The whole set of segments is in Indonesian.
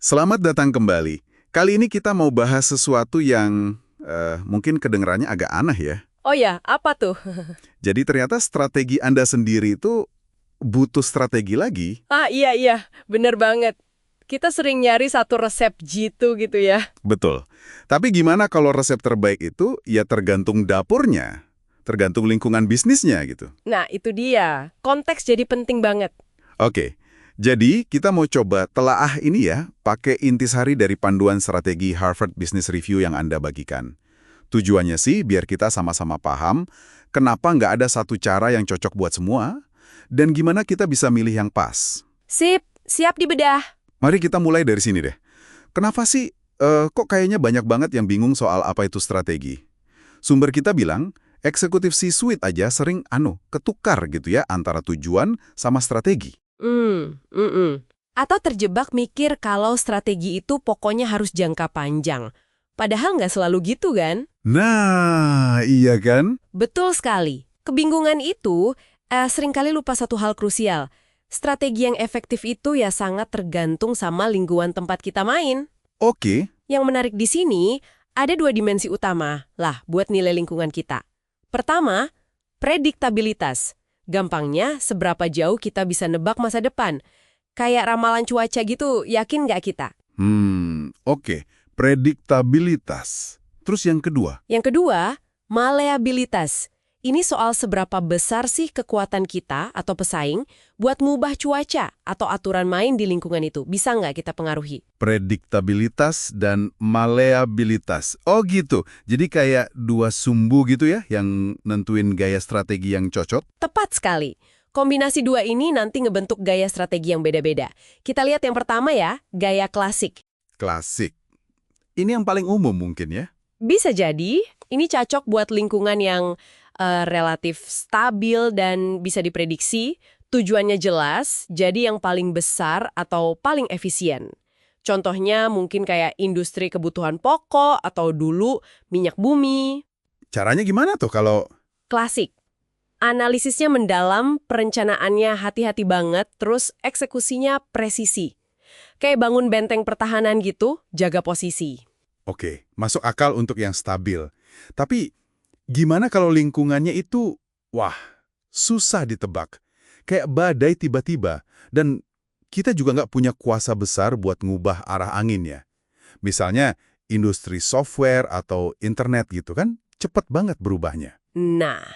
Selamat datang kembali. Kali ini kita mau bahas sesuatu yang mungkin kedengarannya agak aneh ya. Oh ya, apa tuh? Jadi ternyata strategi Anda sendiri itu butuh strategi lagi. Iya iya, bener banget. Kita sering nyari satu resep jitu gitu ya. Betul. Tapi gimana kalau resep terbaik itu ya tergantung dapurnya, tergantung lingkungan bisnisnya gitu. Nah, itu dia. Konteks jadi penting banget. Oke. Jadi kita mau coba telaah ini ya, pakai intisari dari panduan strategi Harvard Business Review yang Anda bagikan. Tujuannya sih biar kita sama-sama paham kenapa nggak ada satu cara yang cocok buat semua, dan gimana kita bisa milih yang pas. Sip, siap dibedah. Mari kita mulai dari sini deh. Kenapa sih kok kayaknya banyak banget yang bingung soal apa itu strategi? Sumber kita bilang, eksekutif C-suite aja sering ketukar gitu ya antara tujuan sama strategi. Mm-mm. Atau terjebak mikir kalau strategi itu pokoknya harus jangka panjang. Padahal nggak selalu gitu kan? Nah, iya kan? Betul sekali. Kebingungan itu seringkali lupa satu hal krusial. Strategi yang efektif itu ya sangat tergantung sama lingkungan tempat kita main. Oke. Yang menarik di sini, ada dua dimensi utama lah buat nilai lingkungan kita. Pertama, prediktabilitas. Gampangnya, seberapa jauh kita bisa nebak masa depan. Kayak ramalan cuaca gitu, yakin nggak kita? Oke. Prediktabilitas. Terus yang kedua? Yang kedua, maleabilitas. Ini soal seberapa besar sih kekuatan kita atau pesaing buat ngubah cuaca atau aturan main di lingkungan itu. Bisa nggak kita pengaruhi? Prediktabilitas dan maleabilitas. Oh gitu. Jadi kayak dua sumbu gitu ya yang nentuin gaya strategi yang cocok. Tepat sekali. Kombinasi dua ini nanti ngebentuk gaya strategi yang beda-beda. Kita lihat yang pertama ya, gaya klasik. Klasik. Ini yang paling umum mungkin ya. Bisa jadi, ini cocok buat lingkungan yang relatif stabil dan bisa diprediksi, tujuannya jelas, jadi yang paling besar atau paling efisien. Contohnya mungkin kayak industri kebutuhan pokok atau dulu minyak bumi. Caranya gimana tuh kalau... Klasik. Analisisnya mendalam, perencanaannya hati-hati banget, terus eksekusinya presisi. Kayak bangun benteng pertahanan gitu, jaga posisi. Oke, masuk akal untuk yang stabil. Tapi gimana kalau lingkungannya itu, wah, susah ditebak. Kayak badai tiba-tiba, dan kita juga nggak punya kuasa besar buat ngubah arah anginnya. Misalnya, industri software atau internet gitu kan, cepet banget berubahnya. Nah,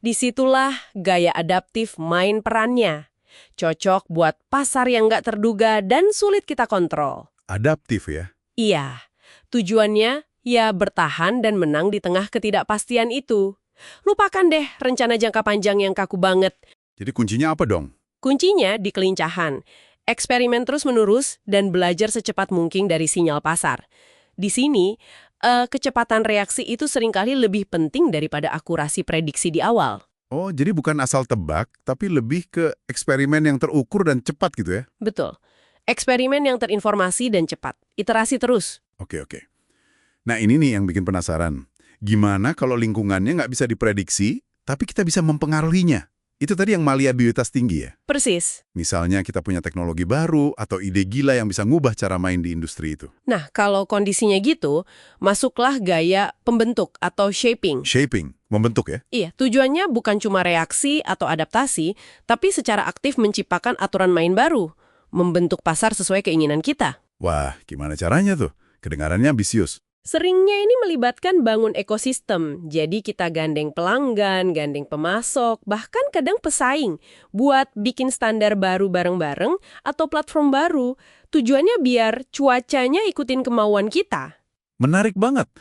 disitulah gaya adaptif main perannya. Cocok buat pasar yang nggak terduga dan sulit kita kontrol. Adaptif ya? Iya, tujuannya ya bertahan dan menang di tengah ketidakpastian itu. Lupakan deh rencana jangka panjang yang kaku banget. Jadi kuncinya apa dong? Kuncinya di kelincahan. Eksperimen terus-menerus dan belajar secepat mungkin dari sinyal pasar. Di sini, kecepatan reaksi itu seringkali lebih penting daripada akurasi prediksi di awal. Oh, jadi bukan asal tebak, tapi lebih ke eksperimen yang terukur dan cepat gitu ya? Betul. Eksperimen yang terinformasi dan cepat. Iterasi terus. Oke. Nah ini nih yang bikin penasaran. Gimana kalau lingkungannya nggak bisa diprediksi, tapi kita bisa mempengaruhinya? Itu tadi yang maleabilitas tinggi ya? Persis. Misalnya kita punya teknologi baru atau ide gila yang bisa ngubah cara main di industri itu. Nah, kalau kondisinya gitu, masuklah gaya pembentuk atau shaping. Shaping, membentuk ya? Iya, tujuannya bukan cuma reaksi atau adaptasi, tapi secara aktif menciptakan aturan main baru, membentuk pasar sesuai keinginan kita. Wah, gimana caranya tuh? Kedengarannya ambisius. Seringnya ini melibatkan bangun ekosistem, jadi kita gandeng pelanggan, gandeng pemasok, bahkan kadang pesaing, buat bikin standar baru bareng-bareng atau platform baru. Tujuannya biar cuacanya ikutin kemauan kita. Menarik banget.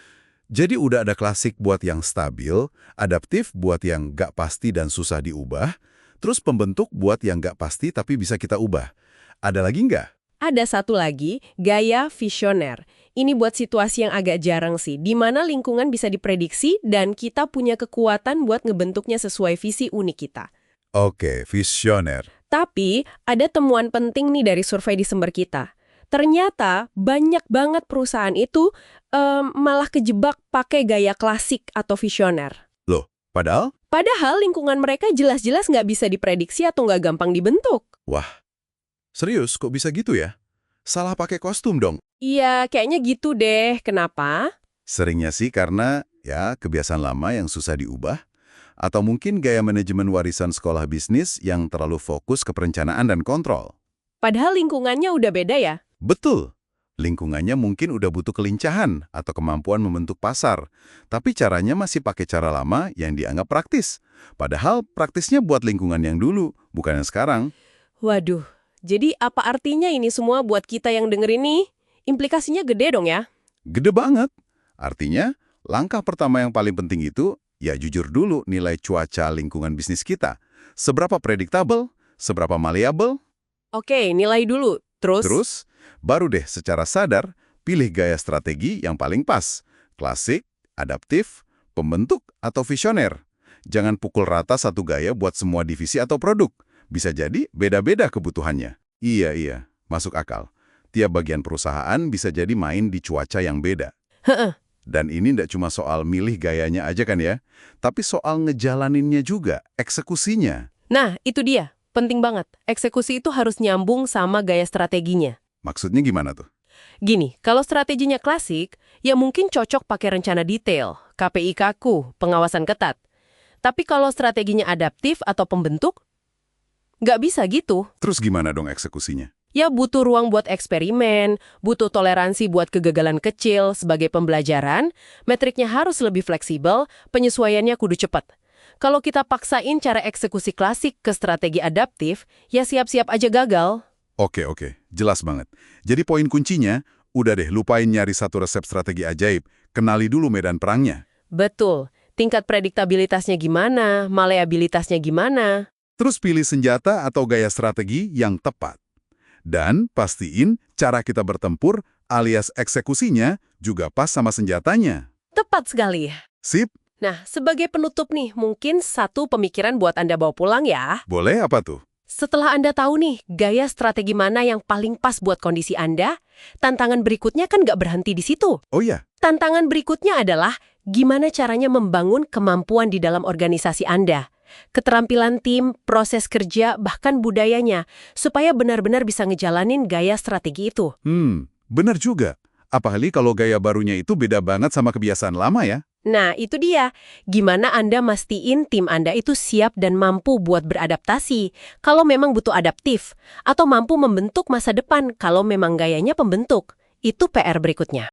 Jadi udah ada klasik buat yang stabil, adaptif buat yang nggak pasti dan susah diubah, terus pembentuk buat yang nggak pasti tapi bisa kita ubah. Ada lagi nggak? Ada satu lagi, gaya visioner. Ini buat situasi yang agak jarang sih, di mana lingkungan bisa diprediksi dan kita punya kekuatan buat ngebentuknya sesuai visi unik kita. Oke, visioner. Tapi, ada temuan penting nih dari survei di sumber kita. Ternyata, banyak banget perusahaan itu malah kejebak pakai gaya klasik atau visioner. Loh, padahal? Padahal lingkungan mereka jelas-jelas nggak bisa diprediksi atau nggak gampang dibentuk. Wah, serius kok bisa gitu ya? salah pakai kostum dong. Iya, kayaknya gitu deh. Kenapa? Seringnya sih karena ya kebiasaan lama yang susah diubah, atau mungkin gaya manajemen warisan sekolah bisnis yang terlalu fokus ke perencanaan dan kontrol. Padahal lingkungannya udah beda ya? Betul. Lingkungannya mungkin udah butuh kelincahan atau kemampuan membentuk pasar, tapi caranya masih pakai cara lama yang dianggap praktis. Padahal praktisnya buat lingkungan yang dulu, bukan yang sekarang. Waduh, jadi apa artinya ini semua buat kita yang denger ini? Implikasinya gede dong ya? Gede banget. Artinya, langkah pertama yang paling penting itu, ya jujur dulu nilai cuaca lingkungan bisnis kita. Seberapa predictable, seberapa malleable, Oke, nilai dulu. terus baru deh secara sadar pilih gaya strategi yang paling pas. Klasik, adaptif, pembentuk, atau visioner. Jangan pukul rata satu gaya buat semua divisi atau produk. Bisa jadi beda-beda kebutuhannya. Iya, masuk akal. Tiap bagian perusahaan bisa jadi main di cuaca yang beda. Heeh. Dan ini tidak cuma soal milih gayanya aja kan ya, tapi soal ngejalaninnya juga, eksekusinya. Nah, itu dia. Penting banget. Eksekusi itu harus nyambung sama gaya strateginya. Maksudnya gimana tuh? Gini, kalau strateginya klasik, ya mungkin cocok pakai rencana detail, KPI kaku, pengawasan ketat. Tapi kalau strateginya adaptif atau pembentuk, nggak bisa gitu. Terus gimana dong eksekusinya? Ya butuh ruang buat eksperimen, butuh toleransi buat kegagalan kecil sebagai pembelajaran, metriknya harus lebih fleksibel, penyesuaiannya kudu cepat. Kalau kita paksain cara eksekusi klasik ke strategi adaptif, ya siap-siap aja gagal. Oke, jelas banget. Jadi poin kuncinya, udah deh lupain nyari satu resep strategi ajaib, kenali dulu medan perangnya. Betul. Tingkat prediktabilitasnya gimana, maleabilitasnya gimana. Terus pilih senjata atau gaya strategi yang tepat. Dan pastiin cara kita bertempur alias eksekusinya juga pas sama senjatanya. Tepat sekali. Sip, Nah, sebagai penutup nih, mungkin satu pemikiran buat Anda bawa pulang ya. boleh apa tuh? Setelah Anda tahu nih, gaya strategi mana yang paling pas buat kondisi Anda, tantangan berikutnya kan nggak berhenti di situ. Oh ya, Tantangan berikutnya adalah gimana caranya membangun kemampuan di dalam organisasi Anda. Keterampilan tim, proses kerja, bahkan budayanya, supaya benar-benar bisa ngejalanin gaya strategi itu. bener juga. Apalagi kalau gaya barunya itu beda banget sama kebiasaan lama ya. Nah, itu dia. Gimana Anda mastiin tim Anda itu siap dan mampu buat beradaptasi kalau memang butuh adaptif, atau mampu membentuk masa depan kalau memang gayanya pembentuk. Itu PR berikutnya.